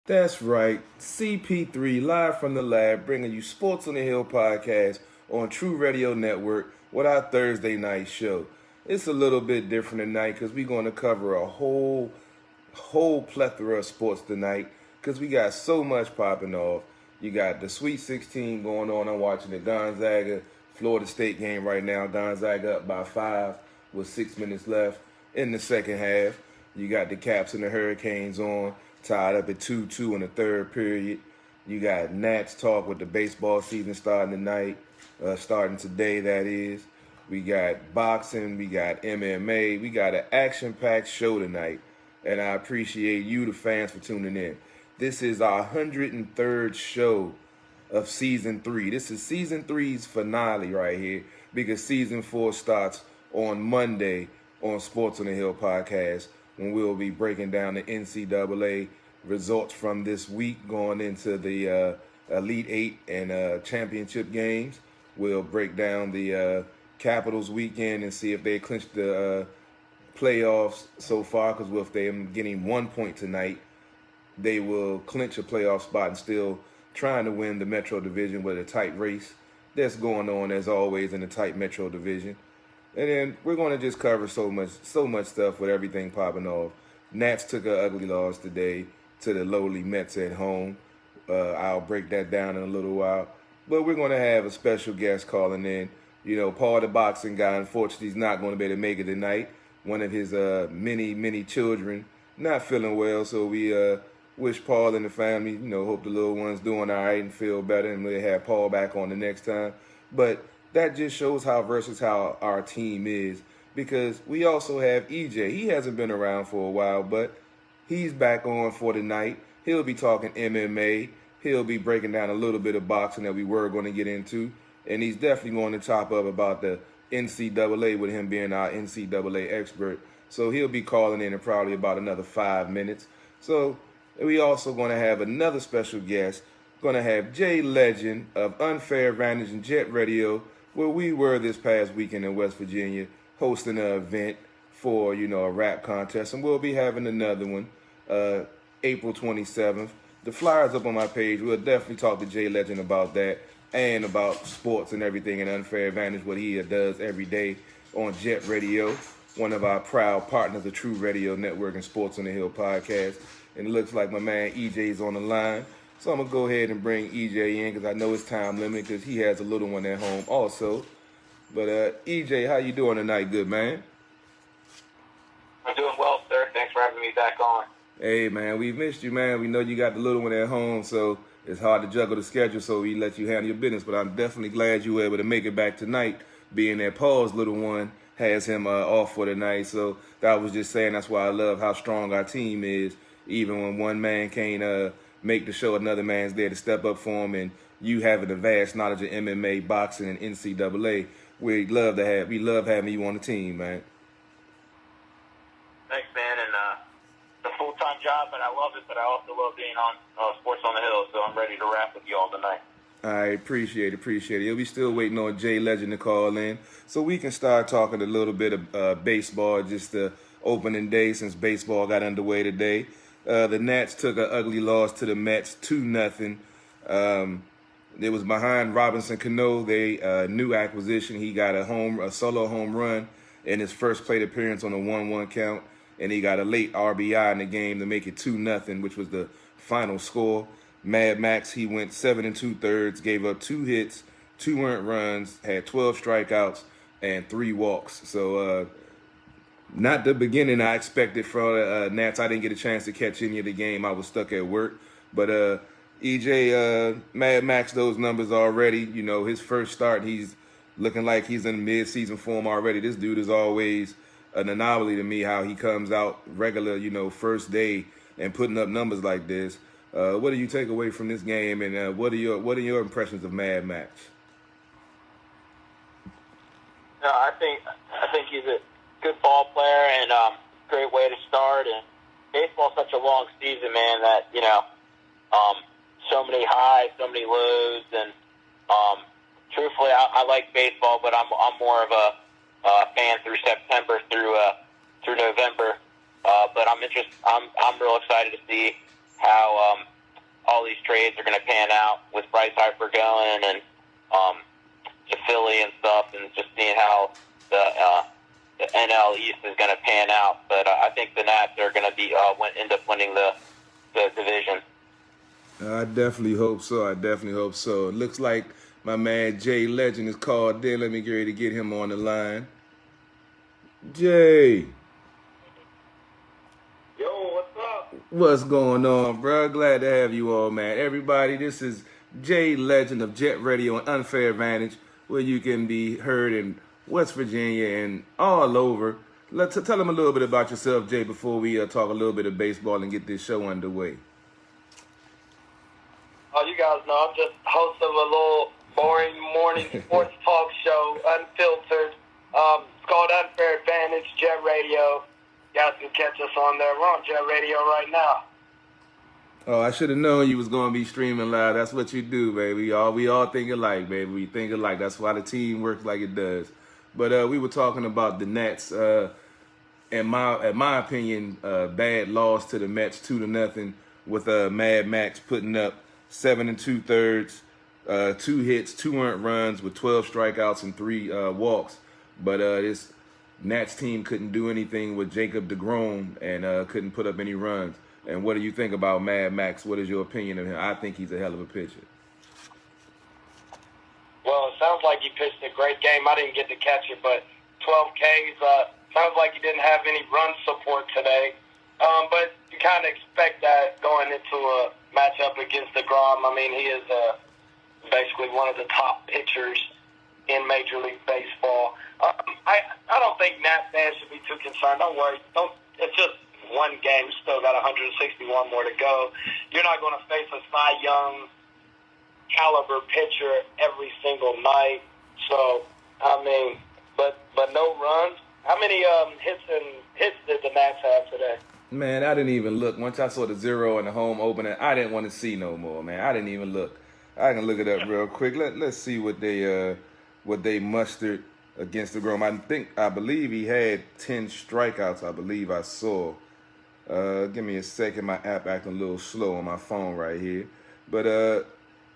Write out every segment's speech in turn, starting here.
That's right. CP3 live from the lab, bringing you Sports on the Hill podcast on True Radio Network with our Thursday night show. It's a little bit different tonight because we're going to cover a whole plethora of sports tonight because we got so much popping off. You got the Sweet 16 going on. I'm watching the Gonzaga Florida State game right now. Gonzaga up by 5 with 6 minutes left in the second half. You got the Caps and the Hurricanes on, tied up at 2-2 in the third period. You got Nats talk with the baseball season starting tonight, starting today, that is. We got boxing, we got MMA, we got an action-packed show tonight, and I appreciate you, the fans, for tuning in. This is our 103rd show of Season 3. This is Season 3's finale right here because Season 4 starts on Monday on Sports on the Hill podcast when we'll be breaking down the NCAA results from this week going into the Elite Eight and championship games. We'll break down the Capitals weekend and see if they clinched the playoffs so far, because if they're getting 1 point tonight, they will clinch a playoff spot and still trying to win the Metro Division with a tight race that's going on as always in the tight Metro Division. And then we're going to just cover so much stuff with everything popping off. Nats took an ugly loss today to the lowly Mets at home. I'll break that down in a little while. But we're going to have a special guest calling in. You know, Paul, the boxing guy, unfortunately, is not going to be able to make it tonight. One of his many children not feeling well, so we wish Paul and the family, hope the little one's doing all right and feel better, and we'll have Paul back on the next time. But that just shows how versatile our team is, because we also have EJ. He hasn't been around for a while, but he's back on for tonight. He'll be talking MMA. He'll be breaking down a little bit of boxing that we were going to get into, and he's definitely going to top up about the NCAA with him being our NCAA expert. So he'll be calling in probably about another 5 minutes. So we also going to have another special guest. Going to have JLegend of Unfair Advantage and Jet Radio, where we were this past weekend in West Virginia, hosting an event for, a rap contest. And we'll be having another one April 27th. The flyer's up on my page. We'll definitely talk to JLegend about that and about sports and everything and Unfair Advantage, what he does every day on Jet Radio, one of our proud partners of True Radio Network and Sports on the Hill podcast. And it looks like my man EJ's on the line. So I'm going to go ahead and bring EJ in because I know it's time limited because he has a little one at home also. But EJ, how you doing tonight, good man? I'm doing well, sir. Thanks for having me back on. Hey, man, we missed you, man. We know you got the little one at home, so it's hard to juggle the schedule, so we let you handle your business. But I'm definitely glad you were able to make it back tonight, being that Paul's little one has him off for tonight. So that was just saying that's why I love how strong our team is. Even when one man can't make the show, another man's there to step up for him. And you having a vast knowledge of MMA, boxing, and NCAA, we love having you on the team, man. Thanks, man. And it's a full-time job, and I love it, but I also love being on Sports on the Hill, so I'm ready to rap with you all tonight. I appreciate it. We still waiting on JLegend to call in so we can start talking a little bit of baseball, just the opening day since baseball got underway today. The Nats took an ugly loss to the Mets, 2-0. It was behind Robinson Cano, they new acquisition. He got a solo home run in his first plate appearance on a 1-1 count, and he got a late RBI in the game to make it 2-0, which was the final score. Mad Max, he went 7 2/3, gave up 2 hits, 2 earned runs, had 12 strikeouts, and 3 walks. So not the beginning I expected for Nats. I didn't get a chance to catch any of the game. I was stuck at work. But EJ, Mad Max, those numbers already. His first start, he's looking like he's in mid-season form already. This dude is always an anomaly to me, how he comes out regular, first day and putting up numbers like this. What do you take away from this game, and what are your impressions of Mad Max? No, I think he's a good ball player and great way to start. And baseball's such a long season, man, that so many highs, so many lows, and truthfully, I like baseball, but I'm more of a fan through September through November. But I'm real excited to see how trades are going to pan out with Bryce Harper going and to Philly and stuff, and just seeing how the NL East is going to pan out. But I think the Nats are going to be end up winning the division. I definitely hope so. I definitely hope so. It looks like my man JLegend is called in. Let me get ready to get him on the line. Jay. Yo, what's up? What's going on, bro? Glad to have you all, man. Everybody, this is JLegend of Jet Radio and Unfair Advantage, where you can be heard in West Virginia and all over. Let's tell them a little bit about yourself, Jay, before we talk a little bit of baseball and get this show underway. Oh, you guys know I'm just host of a little boring morning sports talk show, unfiltered. It's called Unfair Advantage, Jet Radio. You guys can catch us on there. We're on Jet Radio right now. Oh, I should have known you was gonna be streaming live. That's what you do, baby. We all think alike, baby. We think alike. That's why the team works like it does. But we were talking about the Nats. In my opinion, bad loss to the Mets 2-0 with Mad Max putting up 7 2/3, 2 hits, 2 earned runs with 12 strikeouts and 3 walks. But this Nats team couldn't do anything with Jacob deGrom and couldn't put up any runs. And what do you think about Mad Max? What is your opinion of him? I think he's a hell of a pitcher. Well, it sounds like he pitched a great game. I didn't get to catch it, but 12 Ks. Sounds like he didn't have any run support today. But you kind of expect that going into a matchup against deGrom. I mean, he is basically one of the top pitchers in Major League Baseball. I don't think Nat fans should be too concerned. Don't worry. It's just one game. You still got 161 more to go. You're not going to face a Cy Young caliber pitcher every single night. So, I mean, but no runs. How many hits did the Nats have today? Man, I didn't even look. Once I saw the 0 in the home opener, I didn't want to see no more, man. I didn't even look. I can look it up real quick. Let's see what they mustered against deGrom. I believe he had 10 strikeouts. I believe I saw. Give me a second. My app acting a little slow on my phone right here. But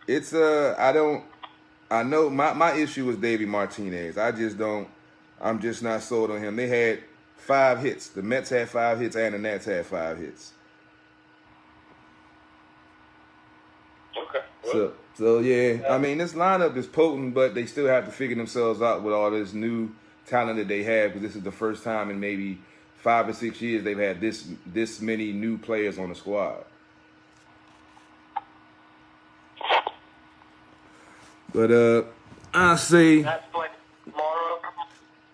it's I know my issue was Davey Martinez. I'm just not sold on him. They had 5 hits. The Mets had 5 hits and the Nats had 5 hits. Okay. So yeah, I mean, this lineup is potent, but they still have to figure themselves out with all this new talent that they have, because this is the first time in maybe 5 or 6 years they've had this many new players on the squad. But I say Nats playing tomorrow.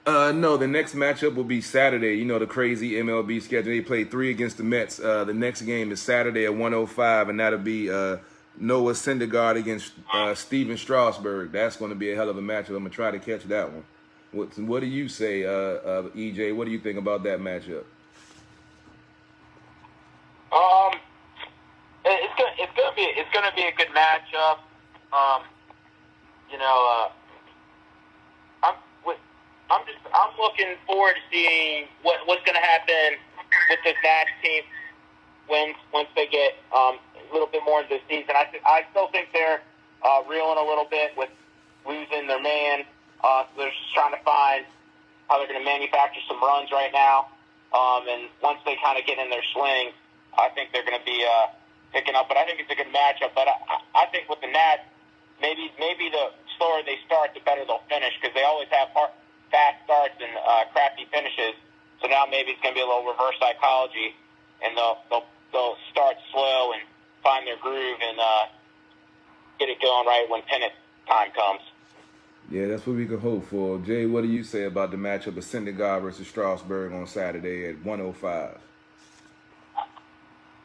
no, the next matchup will be Saturday. You know, the crazy MLB schedule. They played 3 against the Mets. The next game is Saturday at 1:05, and that'll be Noah Syndergaard against Steven Strasburg. That's going to be a hell of a matchup. I'm going to try to catch that one. What do you say, EJ? What do you think about that matchup? It's gonna be a good matchup. I'm looking forward to seeing what's going to happen with this Nats team once they get a little bit more into the season. I still think they're reeling a little bit with losing their man. So they're just trying to find how they're going to manufacture some runs right now. And once they kind of get in their swing, I think they're going to be picking up. But I think it's a good matchup. But I think with the Nats, maybe the slower they start, the better they'll finish, because they always have fast starts and crappy finishes. So now maybe it's going to be a little reverse psychology, and they'll start slow and find their groove and get it going right when pennant time comes. Yeah, that's what we can hope for. Jay, what do you say about the matchup of Syndergaard versus Strasburg on Saturday at 1:05?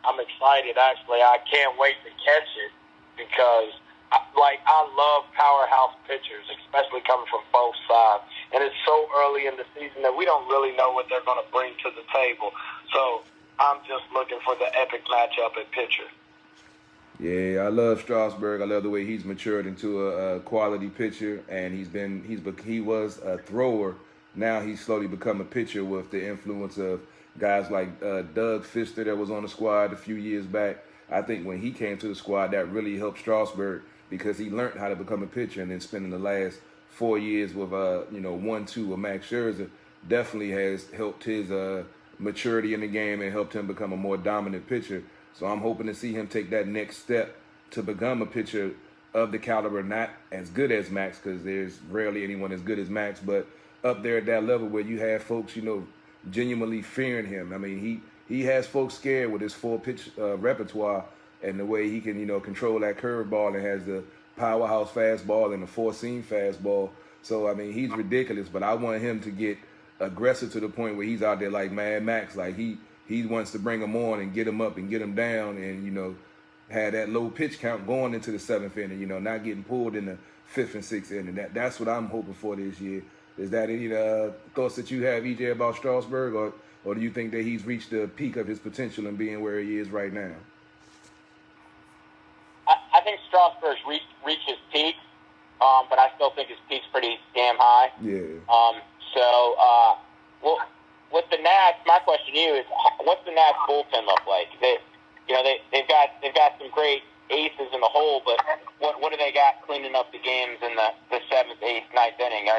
I'm excited, actually. I can't wait to catch it because, I love powerhouse pitchers, especially coming from both sides. And it's so early in the season that we don't really know what they're going to bring to the table. So I'm just looking for the epic matchup at pitcher. Yeah, I love Strasburg. I love the way he's matured into a quality pitcher, and he was a thrower. Now he's slowly become a pitcher with the influence of guys like Doug Fister that was on the squad a few years back. I think when he came to the squad, that really helped Strasburg because he learned how to become a pitcher, and then spending the last 4 years with 1-2 with Max Scherzer definitely has helped his maturity in the game and helped him become a more dominant pitcher. So I'm hoping to see him take that next step to become a pitcher of the caliber, not as good as Max, because there's rarely anyone as good as Max, but up there at that level where you have folks, genuinely fearing him. I mean, he has folks scared with his full pitch repertoire and the way he can, control that curveball and has the powerhouse fastball and the four-seam fastball. So, I mean, he's ridiculous, but I want him to get aggressive to the point where he's out there like Mad Max. Like, he wants to bring him on and get him up and get him down and, had that low pitch count going into the seventh inning, not getting pulled in the fifth and sixth inning. That's what I'm hoping for this year. Is that any thoughts that you have, EJ, about Strasburg, or do you think that he's reached the peak of his potential and being where he is right now? I think Strasburg's reached his peak, but I still think his peak's pretty damn high. Yeah. Well, with the Nats, my question to you is, what's the Nats bullpen look like? They've got some great aces in the hole, but what do they got cleaning up the games in the seventh, eighth, ninth inning?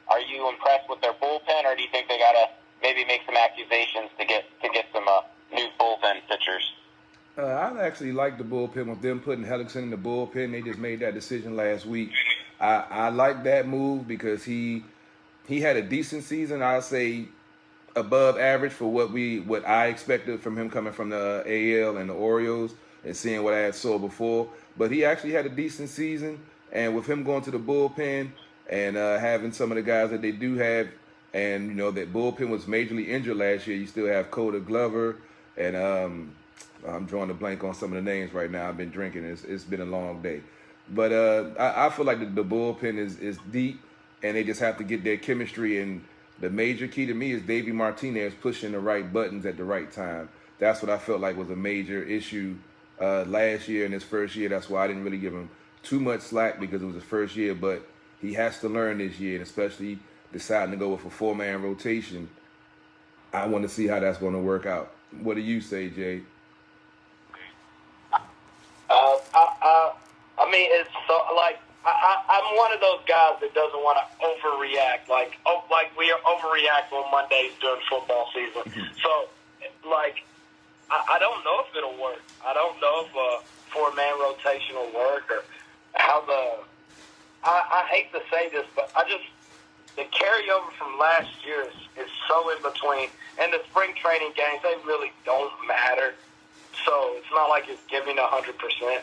Are you impressed with their bullpen, or do you think they gotta maybe make some accusations to get some new bullpen pitchers? I actually like the bullpen with them putting Hellickson in the bullpen. They just made that decision last week. I like that move because he had a decent season. I'd say above average for what I expected from him coming from the AL and the Orioles and seeing what I had saw before. But he actually had a decent season, and with him going to the bullpen and having some of the guys that they do have, and that bullpen was majorly injured last year. You still have Coda Glover, and I'm drawing a blank on some of the names right now. I've been drinking. It's been a long day, but I feel like the bullpen is deep, and they just have to get their chemistry. And the major key to me is Davey Martinez pushing the right buttons at the right time. That's what I felt like was a major issue last year in his first year. That's why I didn't really give him too much slack because it was his first year, but he has to learn this year, and especially deciding to go with a four-man rotation. I want to see how that's going to work out. What do you say, Jay? I mean, it's so, like, I'm one of those guys that doesn't want to overreact, like we overreact on Mondays during football season. So, like, I don't know if it'll work. I don't know if a four-man rotation will work or how I hate to say this, but the carryover from last year is so in between. And the spring training games, they really don't matter. So it's not like it's giving 100%.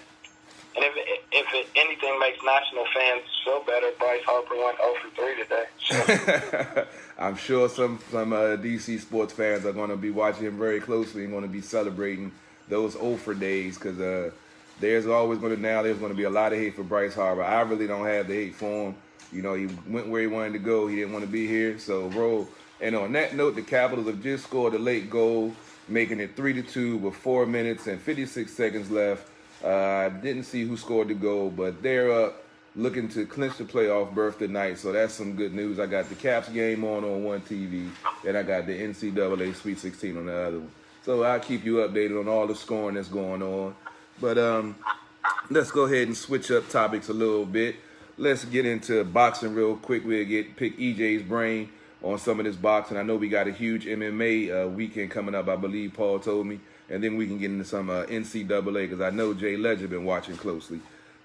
And if anything makes national fans feel better, Bryce Harper went 0 for 3 today. I'm sure some DC sports fans are going to be watching him very closely and going to be celebrating those 0 for days because there's going to be a lot of hate for Bryce Harper. I really don't have the hate for him. He went where he wanted to go. He didn't want to be here, so roll. And on that note, the Capitals have just scored a late goal, making it 3-2 with 4 minutes and 56 seconds left. I didn't see who scored the goal, but they're up looking to clinch the playoff berth tonight, so that's some good news. I got the Caps game on one TV, and I got the NCAA Sweet 16 on the other one. So I'll keep you updated on all the scoring that's going on. But let's go ahead and switch up topics a little bit. Let's get into boxing real quick. We'll pick EJ's brain on some of this boxing. I know we got a huge MMA weekend coming up, I believe Paul told me. And then we can get into some NCAA because I know J.Legend been watching closely.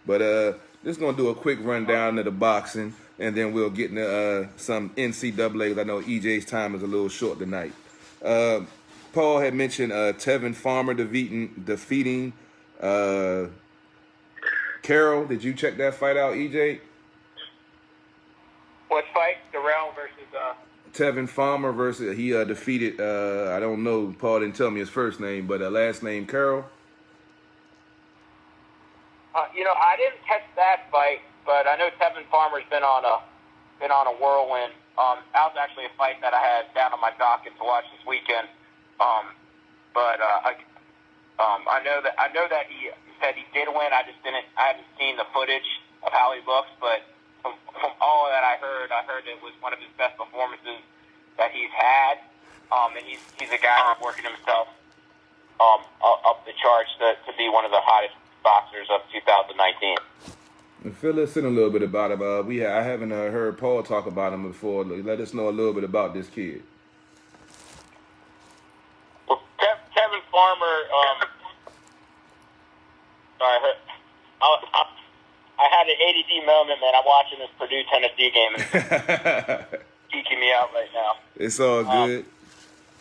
But just going to do a quick rundown of the boxing, and then we'll get into some NCAA because I know EJ's time is a little short tonight. Paul had mentioned Tevin Farmer defeating Carroll. Did you check that fight out, EJ? What fight? Darrell versus... Tevin Farmer versus, he defeated, I don't know, Paul didn't tell me his first name, but last name Carroll. I didn't catch that fight, but I know Tevin Farmer's been on a whirlwind. That was actually a fight that I had down on my docket to watch this weekend. I know that he said he did win. I haven't seen the footage of how he looks, but from all that I heard it was one of his best performances that he's had. And he's a guy who's working himself up the charts to be one of the hottest boxers of 2019. Fill us in a little bit about him. I haven't heard Paul talk about him before. Let us know a little bit about this kid. Well, Kevin Farmer. Sorry, I had an ADD moment, man. I'm watching this Purdue Tennessee game and it's geeking me out right now. It's all good.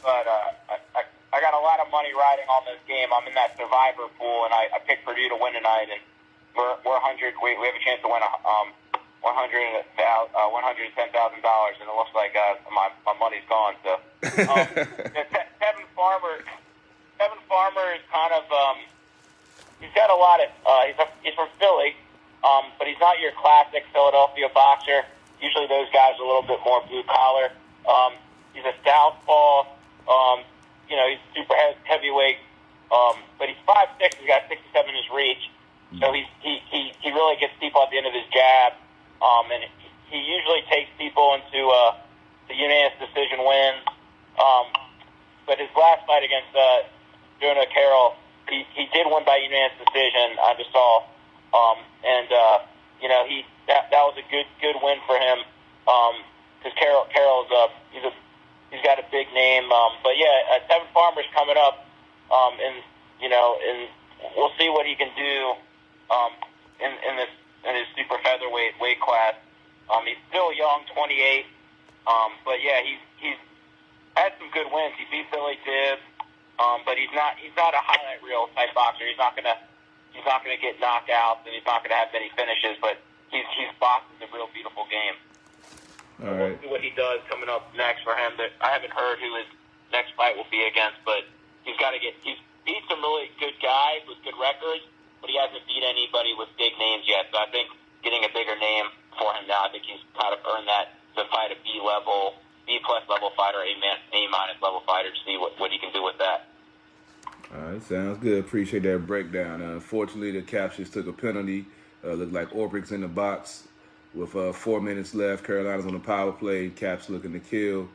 But I got a lot of money riding on this game. I'm in that survivor pool, and I picked Purdue to win tonight, and we're 100. We have a chance to win $110,000, and it looks like my money's gone. So Kevin Farmer is kind of he's got a lot of he's from Philly, but he's not your classic Philadelphia boxer. Usually those guys are a little bit more blue collar. He's a southpaw. He's super heavyweight, but he's 5'6". He's got 67 in his reach, so he really gets people at the end of his jab, and he usually takes people into the unanimous decision wins. But his last fight against Jonah Carroll, he did win by unanimous decision. I just saw, that was a good win for him, because Carroll's he's got a big name. But yeah, Kevin Farmer's coming up, and we'll see what he can do in his super featherweight weight class. He's still young, 28. But yeah, he's had some good wins. He beat Billy Tibbs, but he's not a highlight reel type boxer. He's not gonna get knockouts, and he's not gonna have many finishes. But he's boxing a real beautiful game. All right. We'll see what he does coming up next for him. I haven't heard who his next fight will be against, but he's beat some really good guys with good records, but he hasn't beat anybody with big names yet. So I think getting a bigger name for him now, I think he's kind of earned that to fight a B+ level fighter, A- level fighter, to see what he can do with that. All right, sounds good. Appreciate that breakdown. Unfortunately, the Captions took a penalty. Looked like Orbrick's in the box with 4 minutes left. Carolina's on the power play. Caps looking to kill.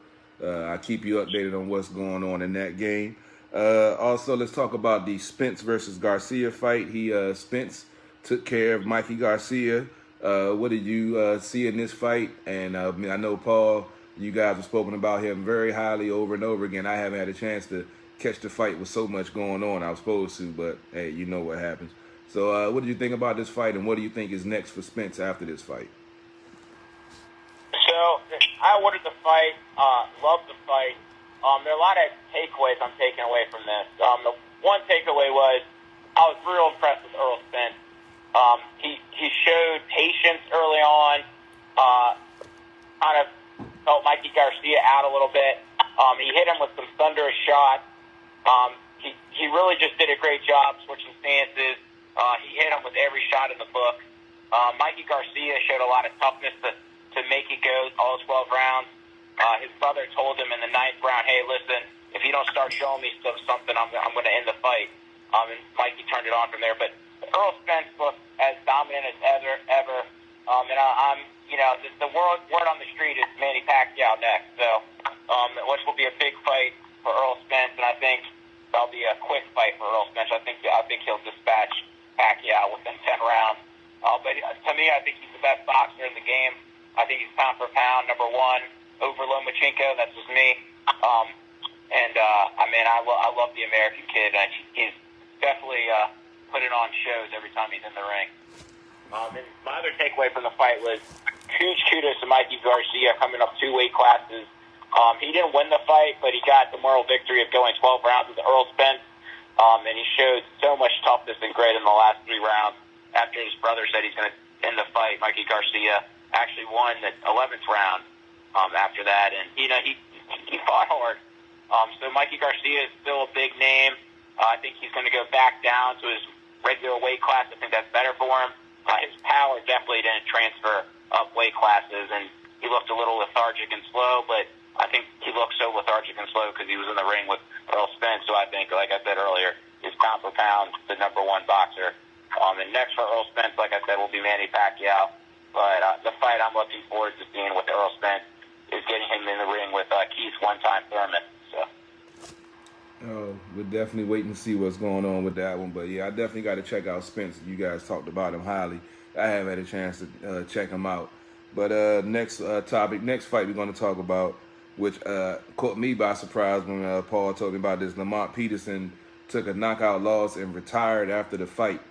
I'll keep you updated on what's going on in that game. Also, let's talk about the Spence versus Garcia fight. Spence took care of Mikey Garcia. What did you see in this fight? And I know, Paul, you guys have spoken about him very highly over and over again. I haven't had a chance to catch the fight with so much going on. I was supposed to, but hey, you know what happens. So what did you think about this fight, and what do you think is next for Spence after this fight? So I ordered the fight, loved the fight. There are a lot of takeaways I'm taking away from this. The one takeaway was I was real impressed with Earl Spence. He showed patience early on, kind of felt Mikey Garcia out a little bit. He hit him with some thunderous shots. He really just did a great job switching stances. He hit him with every shot in the book. Mikey Garcia showed a lot of toughness to make it go all 12 rounds. His brother told him in the 9th round, "Hey, listen, if you don't start showing me something, I'm going to end the fight." And Mikey turned it on from there. But Earl Spence looked as dominant as ever. And the word on the street is Manny Pacquiao next. So, which will be a big fight for Earl Spence, and I think that'll be a quick fight for Earl Spence. I think he'll dispatch Pacquiao within 10 rounds. But to me, I think he's the best boxer in the game. I think he's pound for pound number one over Lomachenko. That's just me. I love the American kid, and he's definitely putting on shows every time he's in the ring. And my other takeaway from the fight was huge kudos to Mikey Garcia coming up 2 weight classes. He didn't win the fight, but he got the moral victory of going 12 rounds with Earl Spence, and he showed so much toughness and grit in the last 3 rounds. After his brother said he's going to end the fight, Mikey Garcia actually won the 11th round after that, and he fought hard. So Mikey Garcia is still a big name. I think he's going to go back down to his regular weight class. I think that's better for him. His power definitely didn't transfer up weight classes, and he looked a little lethargic and slow, but I think he looked so lethargic and slow because he was in the ring with Earl Spence. So I think, like I said earlier, he's pound for pound the number one boxer. And next for Earl Spence, like I said, will be Manny Pacquiao. But the fight I'm looking forward to seeing with Earl Spence is getting him in the ring with Keith one-time Thurman. So. Oh, we're definitely waiting to see what's going on with that one. But yeah, I definitely got to check out Spence. You guys talked about him highly. I haven't had a chance to check him out. But next topic, next fight we're going to talk about, which caught me by surprise when Paul told me about this. Lamont Peterson took a knockout loss and retired after the fight.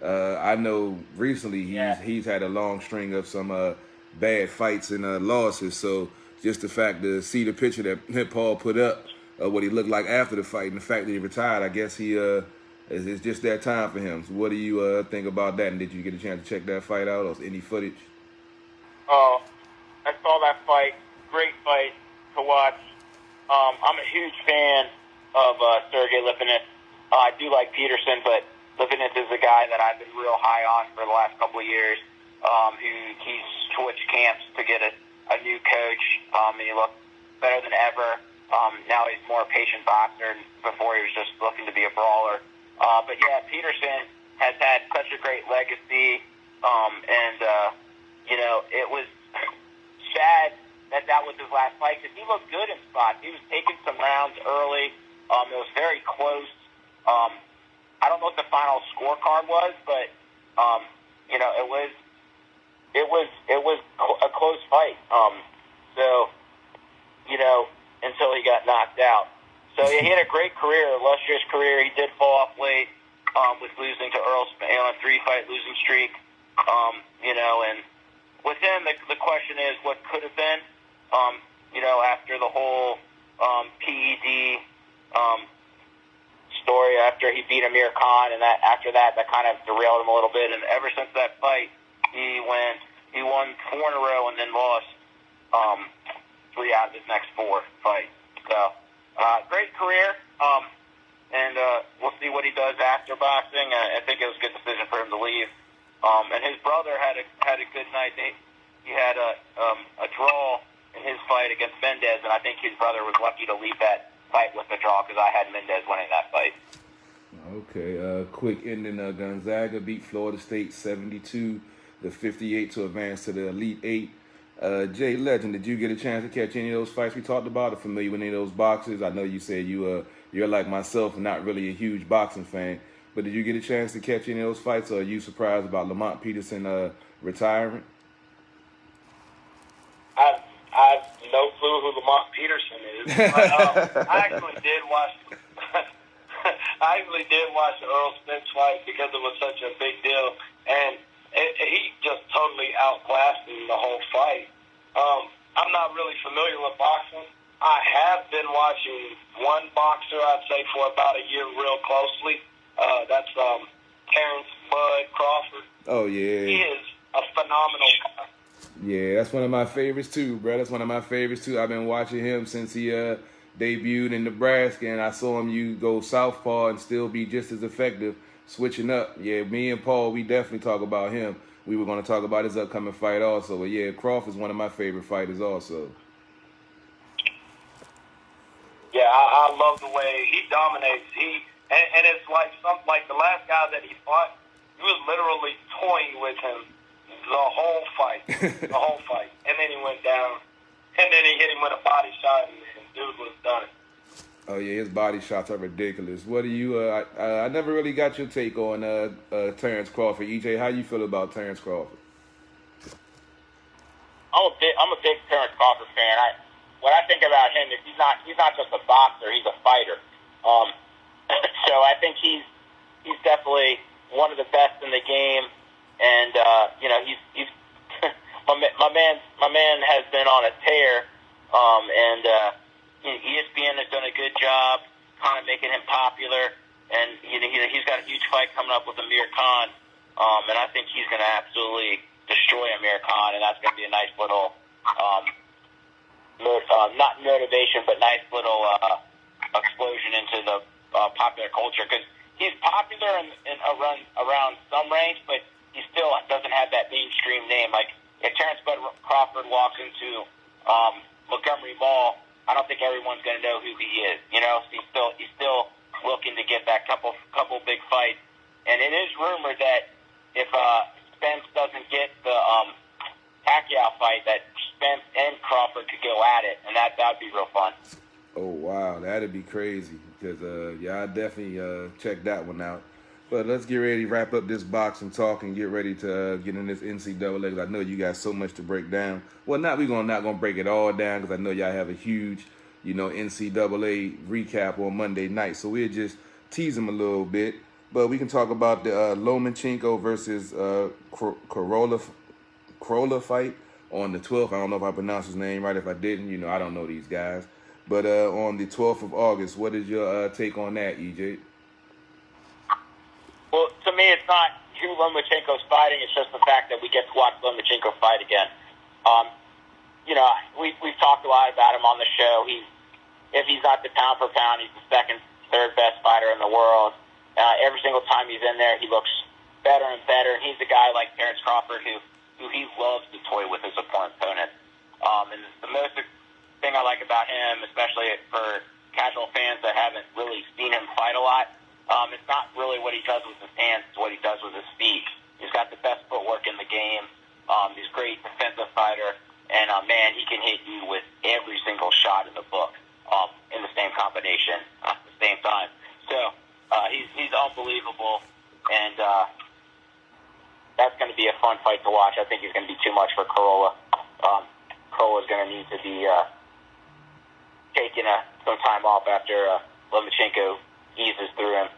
I know recently he's had a long string of some bad fights and losses. So just the fact to see the picture that Paul put up, what he looked like after the fight, and the fact that he retired, I guess it's just that time for him. So what do you think about that? And did you get a chance to check that fight out or any footage? Oh, I saw that fight. Great fight to watch. I'm a huge fan of Sergey Lipinets. I do like Peterson, but Lipinets is a guy that I've been real high on for the last couple of years. He's switched camps to get a new coach, and he looked better than ever. Now he's more a patient boxer. Before he was just looking to be a brawler. But yeah, Peterson has had such a great legacy, and it was sad that was his last fight because he looked good in spots. He was taking some rounds early. It was very close. I don't know what the final scorecard was, but it was a close fight. Until he got knocked out. So yeah, he had a great career, illustrious career. He did fall off late with losing to Earl Spence on a 3-fight losing streak. And with him, the question is what could have been. After the whole PED story, after he beat Amir Khan, and after that kind of derailed him a little bit. And ever since that fight, he won 4 in a row and then lost 3 out of his next 4 fights. So, great career. And we'll see what he does after boxing. I think it was a good decision for him to leave. And his brother had a good night. He had a draw in his fight against Mendez, and I think his brother was lucky to leave that fight with a draw because I had Mendez winning that fight. Okay, quick ending. Gonzaga beat Florida State 72-58 to advance to the Elite Eight. J.Legend, did you get a chance to catch any of those fights we talked about? Or familiar with any of those boxers? I know you said you're like myself, not really a huge boxing fan, but did you get a chance to catch any of those fights, or are you surprised about Lamont Peterson retirement? I have no clue who Lamont Peterson is. But, I actually did watch. I actually did watch the Earl Spence fight because it was such a big deal, and he just totally outclassed him the whole fight. I'm not really familiar with boxing. I have been watching one boxer, I'd say, for about a year real closely. That's Terrence Bud Crawford. Oh, yeah. He is a phenomenal guy. Yeah, that's one of my favorites too, bro. That's one of my favorites too. I've been watching him since he debuted in Nebraska, and I saw him go southpaw and still be just as effective, switching up. Yeah, me and Paul, we definitely talk about him. We were going to talk about his upcoming fight also. But yeah, Crawford's one of my favorite fighters also. Yeah, I love the way he dominates. And it's like the last guy that he fought, he was literally toying with him the whole fight. The whole fight. And then he went down. And then he hit him with a body shot, and dude was done. Oh, yeah, his body shots are ridiculous. What do you, I never really got your take on Terrence Crawford. EJ, how you feel about Terrence Crawford? I'm a big Terrence Crawford fan. What I think about him is he's not just a boxer, he's a fighter. So I think he's definitely one of the best in the game. And, he's my man has been on a tear, and ESPN has done a good job kind of making him popular, and he's got a huge fight coming up with Amir Khan, and I think he's going to absolutely destroy Amir Khan, and that's going to be a nice little, not motivation, but nice little explosion into the popular culture, because he's popular in around some range, but he still doesn't have that mainstream name. Like, if Terrence Bud Crawford walks into Montgomery Mall, I don't think everyone's going to know who he is. He's still looking to get that couple big fights. And it is rumored that if Spence doesn't get the Pacquiao fight, that Spence and Crawford could go at it, and that would be real fun. Oh wow, that'd be crazy. Because I definitely check that one out. But let's get ready to wrap up this boxing talk and get ready to get in this NCAA. 'Cause I know you got so much to break down. Well, not gonna break it all down because I know y'all have a huge, NCAA recap on Monday night. So we'll just tease them a little bit. But we can talk about the Lomachenko versus Corolla fight on the 12th. I don't know if I pronounced his name right. If I didn't, I don't know these guys. But on the 12th of August, what is your take on that, EJ? Well, to me, it's not who Lomachenko's fighting. It's just the fact that we get to watch Lomachenko fight again. We've talked a lot about him on the show. If he's not the pound for pound, he's the second, third best fighter in the world. Every single time he's in there, he looks better and better. And he's a guy like Terrence Crawford who he loves to toy with his opponent. And the most thing I like about him, especially for casual fans that haven't really seen him fight a lot, it's not really what he does with his hands, it's what he does with his feet. He's got the best footwork in the game. He's a great defensive fighter. And, man, he can hit you with every single shot in the book in the same combination at the same time. So he's unbelievable. And that's going to be a fun fight to watch. I think he's going to be too much for Corolla. Corolla's going to need to be taking some time off after Lomachenko eases through him.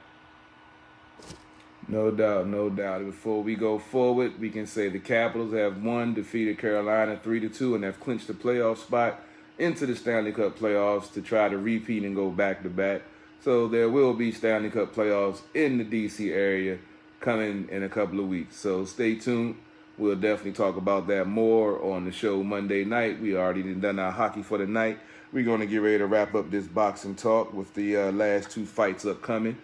No doubt, no doubt. Before we go forward, we can say the Capitals have won, defeated Carolina 3-2, and have clinched the playoff spot into the Stanley Cup playoffs to try to repeat and go back-to-back. So there will be Stanley Cup playoffs in the D.C. area coming in a couple of weeks. So stay tuned. We'll definitely talk about that more on the show Monday night. We already done our hockey for the night. We're going to get ready to wrap up this boxing talk with the last two fights upcoming.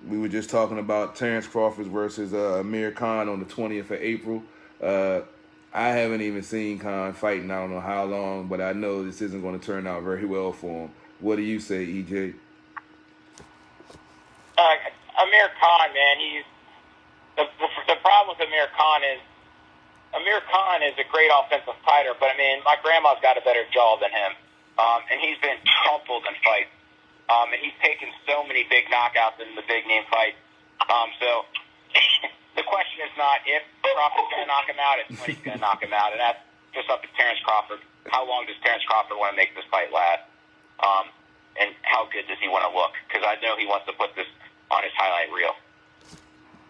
We were just talking about Terrence Crawford versus Amir Khan on the 20th of April. I haven't even seen Khan fight in I don't know how long, but I know this isn't going to turn out very well for him. What do you say, EJ? Amir Khan, man, the problem with Amir Khan is a great offensive fighter, but I mean, my grandma's got a better jaw than him, and he's been crumpled in fights. And he's taken so many big knockouts in the big name fights. So the question is not if Crawford's going to knock him out, it's when he's going to knock him out. And that's just up to Terrence Crawford. How long does Terrence Crawford want to make this fight last? And how good does he want to look? Because I know he wants to put this on his highlight reel.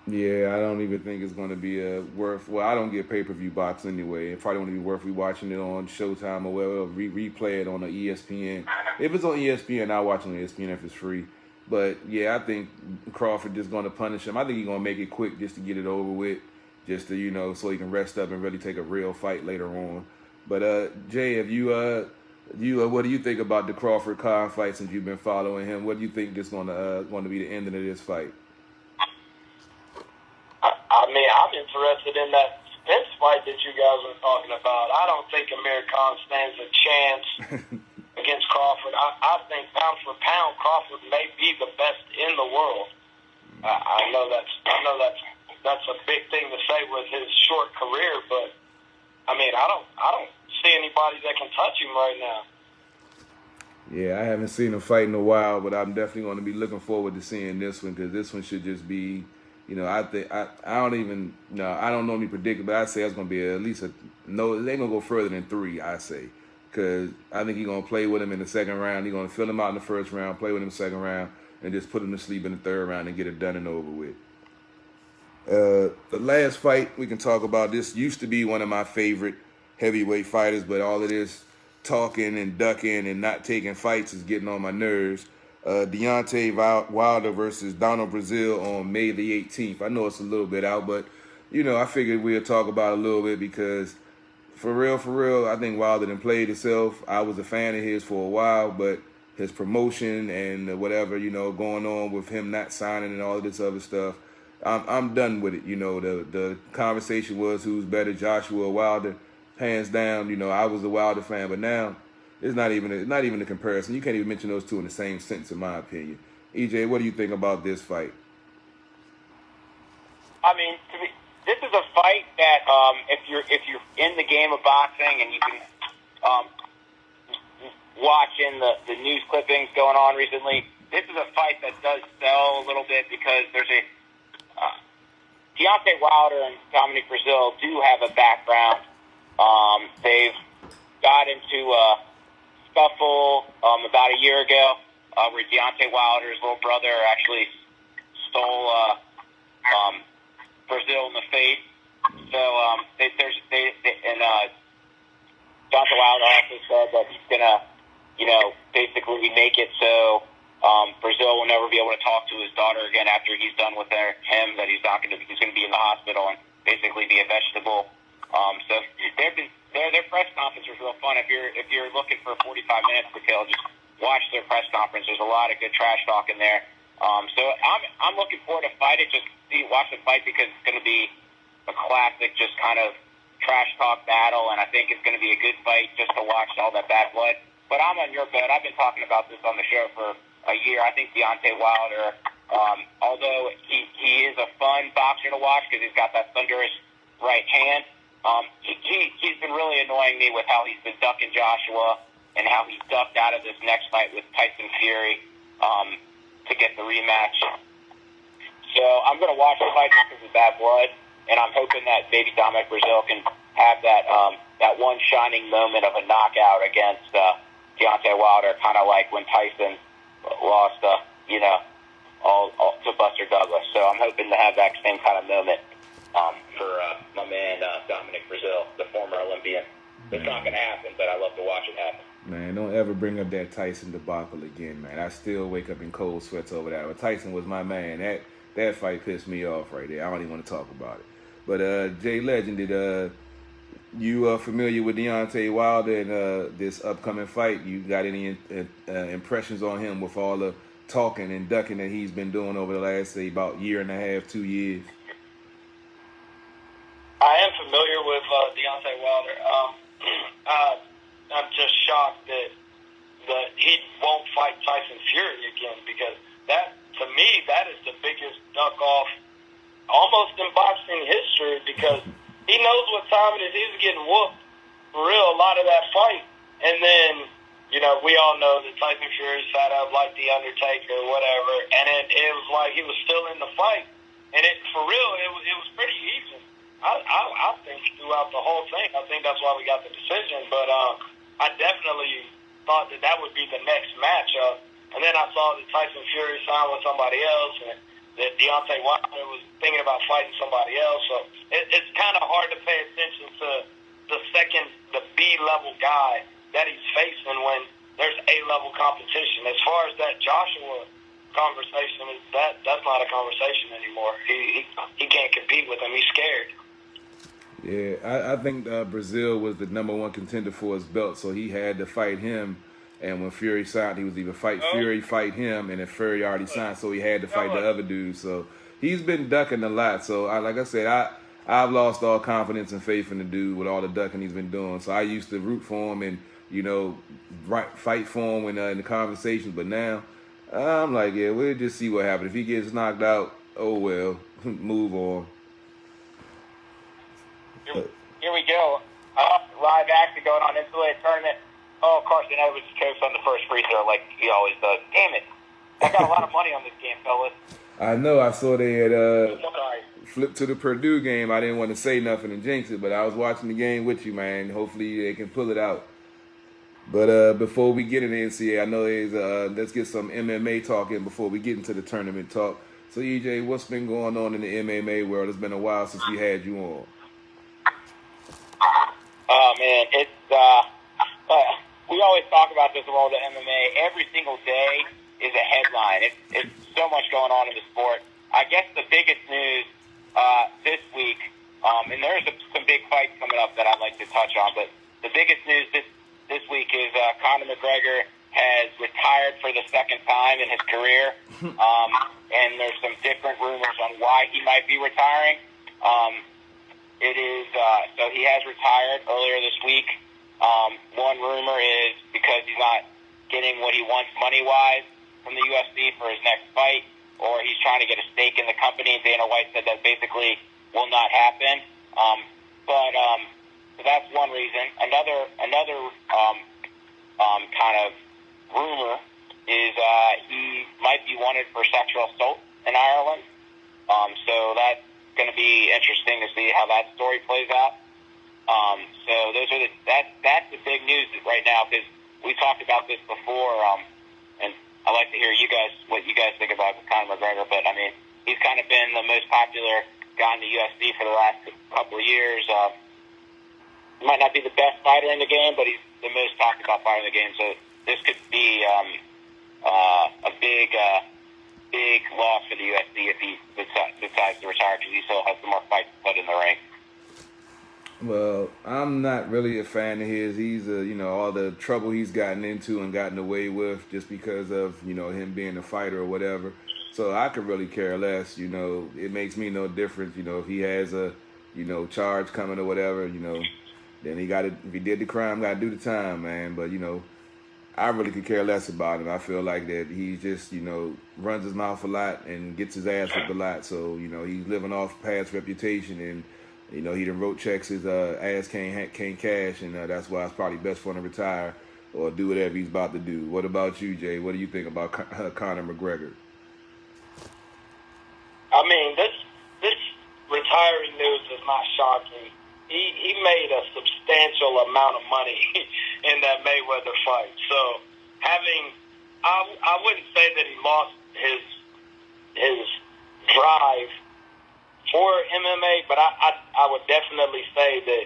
Yeah, I don't even think it's going to be worth. Well, I don't get pay-per-view boxing anyway. It probably won't be worth rewatching it on Showtime or whatever. Replay it on the ESPN. If it's on ESPN, I'll watch it on ESPN if it's free. But yeah, I think Crawford just going to punish him. I think he's going to make it quick just to get it over with, just to so he can rest up and really take a real fight later on. But Jay, have what do you think about the Crawford Khan fight since you've been following him? What do you think is going to be the ending of this fight? I mean, I'm interested in that Spence fight that you guys were talking about. I don't think Amir Khan stands a chance against Crawford. I think pound for pound, Crawford may be the best in the world. I know that's a big thing to say with his short career, but I mean, I don't see anybody that can touch him right now. Yeah, I haven't seen him fight in a while, but I'm definitely going to be looking forward to seeing this one because this one should just be. I think I don't normally predict it, but I say it's gonna be at least no. It ain't gonna go further than 3. I say, because I think he's gonna play with him in the second round. He's gonna fill him out in the first round, play with him in the second round, and just put him to sleep in the third round and get it done and over with. The last fight we can talk about. This used to be one of my favorite heavyweight fighters, but all of this talking and ducking and not taking fights is getting on my nerves. Deontay Wilder versus Donald Brazil on May the 18th. I know it's a little bit out, but, I figured we'll talk about it a little bit because, for real, I think Wilder done played himself. I was a fan of his for a while, but his promotion and whatever, going on with him not signing and all of this other stuff, I'm done with it. The conversation was who's better, Joshua or Wilder. Hands down, I was a Wilder fan, but now it's not even a comparison. You can't even mention those two in the same sentence, in my opinion. EJ, what do you think about this fight? I mean, this is a fight that if you're in the game of boxing and you can watching the news clippings going on recently, this is a fight that does sell a little bit because there's a Deontay Wilder and Dominic Breazeale do have a background. They've got into a scuffle about a year ago where Deontay Wilder's little brother actually stole Breazeale in the face. So Deontay Wilder also said that he's gonna, basically make it so Breazeale will never be able to talk to his daughter again after he's done with him. That he's going to be in the hospital and basically be a vegetable. So their press conference was real fun. If you're looking for 45 minutes to kill, just watch their press conference. There's a lot of good trash talk in there. So I'm looking forward to fight it. Just watch the fight because it's going to be a classic, just kind of trash talk battle, and I think it's going to be a good fight just to watch all that bad blood. But I'm on your bet. I've been talking about this on the show for a year. I think Deontay Wilder, although he is a fun boxer to watch because he's got that thunderous right hand, he's been really annoying me with how he's been ducking Joshua and how he ducked out of this next fight with Tyson Fury to get the rematch. So I'm going to watch the fight just because of bad blood, and I'm hoping that maybe Dominic Breazeale can have that one shining moment of a knockout against Deontay Wilder, kind of like when Tyson lost, all to Buster Douglas. So I'm hoping to have that same kind of moment for my man Dominic Breazeale, the former Olympian. It's not going to happen, but I love to watch it happen. Man, don't ever bring up that Tyson debacle again, man. I still wake up in cold sweats over that. But Tyson was my man. That fight pissed me off right there. I don't even want to talk about it. But JLegend, did you familiar with Deontay Wilder and this upcoming fight? You got any impressions on him with all the talking and ducking that he's been doing over the last, say, about year and a half, 2 years? I am familiar with Deontay Wilder. I'm just shocked that he won't fight Tyson Fury again because to me, that is the biggest duck-off almost in boxing history because he knows what time it is. He was getting whooped for real a lot of that fight. And then, we all know that Tyson Fury sat up like The Undertaker or whatever, and it was like he was still in the fight. And for real, it was pretty even. I think throughout the whole thing. I think that's why we got the decision. But I definitely thought that would be the next matchup. And then I saw that Tyson Fury signed with somebody else, and that Deontay Wilder was thinking about fighting somebody else. So it's kind of hard to pay attention to the B-level guy that he's facing when there's A-level competition. As far as that Joshua conversation, that's not a conversation anymore. He can't compete with him. He's scared. Yeah, I think Breazeale was the number one contender for his belt, so he had to fight him. And when Fury signed, he was either fight Fury, fight him, and then Fury already signed, so he had to fight the other dude. So he's been ducking a lot. So like I said, I've lost all confidence and faith in the dude with all the ducking he's been doing. So I used to root for him and fight for him in the conversations, but now I'm like, yeah, we'll just see what happens. If he gets knocked out, oh well, move on. Here we go. Live action going on NCAA tournament. Oh, Carson Edwards chokes on the first free throw like he always does. Damn it. I got a lot of money on this game, fellas. I know. I saw they had flipped to the Purdue game. I didn't want to say nothing and jinx it, but I was watching the game with you, man. Hopefully they can pull it out. But before we get into NCAA, I know let's get some MMA talk in before we get into the tournament talk. So, EJ, what's been going on in the MMA world? It's been a while since we had you on. Oh, man. It's we always talk about this in all the MMA. Every single day is a headline. It's so much going on in the sport. I guess the biggest news this week, and there's some big fights coming up that I'd like to touch on, but the biggest news this week is Conor McGregor has retired for the second time in his career, and there's some different rumors on why he might be retiring. So he has retired earlier this week. One rumor is because he's not getting what he wants money-wise from the UFC for his next fight, or he's trying to get a stake in the company. Dana White said that basically will not happen. So that's one reason. Another kind of rumor is he might be wanted for sexual assault in Ireland. So that's going to be interesting to see how that story plays out. So those are that's the big news right now, because we talked about this before, and I'd like to hear what you guys think about Conor McGregor. But I mean, he's kind of been the most popular guy in the UFC for the last couple of years. He might not be the best fighter in the game, but he's the most talked about fighter in the game. So this could be a big loss for the UFC if he decides to retire, because he still has some more fights to put in the ring. Well, I'm not really a fan of his. He's all the trouble he's gotten into and gotten away with just because of, him being a fighter or whatever. So I could really care less. It makes me no difference. If he has a, charge coming or whatever, then he got to, if he did the crime, got to do the time, man. But, I really could care less about him. I feel like that he just, runs his mouth a lot and gets his ass whipped a lot. So, he's living off past reputation, and he done wrote checks his ass can't cash, and that's why it's probably best for him to retire or do whatever he's about to do. What about you, Jay? What do you think about Conor McGregor? I mean, this retiring news is not shocking. He made a substantial amount of money in that Mayweather fight. So I wouldn't say that he lost his drive for MMA, but I would definitely say that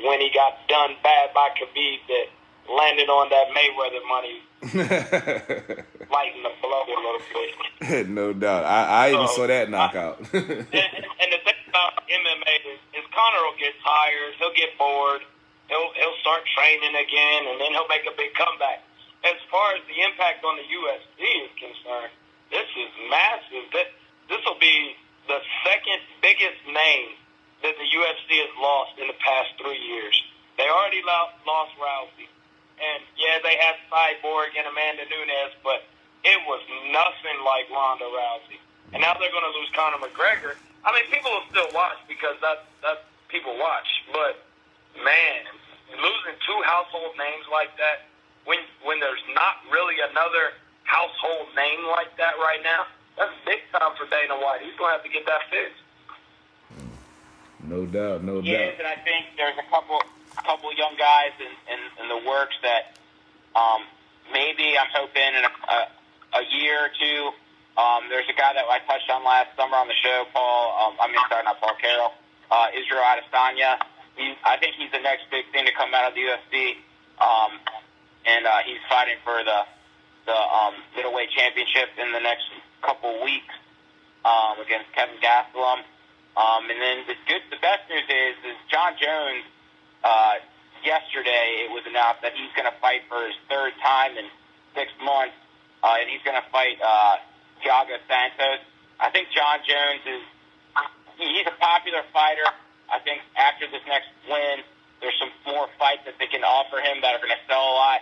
when he got done bad by Khabib, that landed on that Mayweather money, lighten the blow a little bit. No doubt. I even saw that knockout. and the thing about MMA is Conor will get tired, he'll get bored, he'll start training again, and then he'll make a big comeback. As far as the impact on the UFC is concerned, this is massive. This will be the second biggest name that the UFC has lost in the past 3 years. They already lost Rousey. And, yeah, they had Cyborg and Amanda Nunes, but it was nothing like Ronda Rousey. And now they're going to lose Conor McGregor. I mean, people will still watch because that's people watch. But, man, losing two household names like that, when there's not really another household name like that right now, that's big time for Dana White. He's going to have to get that fixed. No doubt. Yes, and I think there's a couple young guys in the works that maybe I'm hoping in a year or two. There's a guy that I touched on last summer on the show, not Paul Carroll, Israel Adesanya. I think he's the next big thing to come out of the UFC, and he's fighting for the middleweight championship in the next couple weeks against Kevin Gastelum. And then the best news is John Jones. Yesterday, it was announced that he's going to fight for his third time in 6 months, and he's going to fight Thiago Santos. I think John Jones he's a popular fighter. I think after this next win, there's some more fights that they can offer him that are going to sell a lot.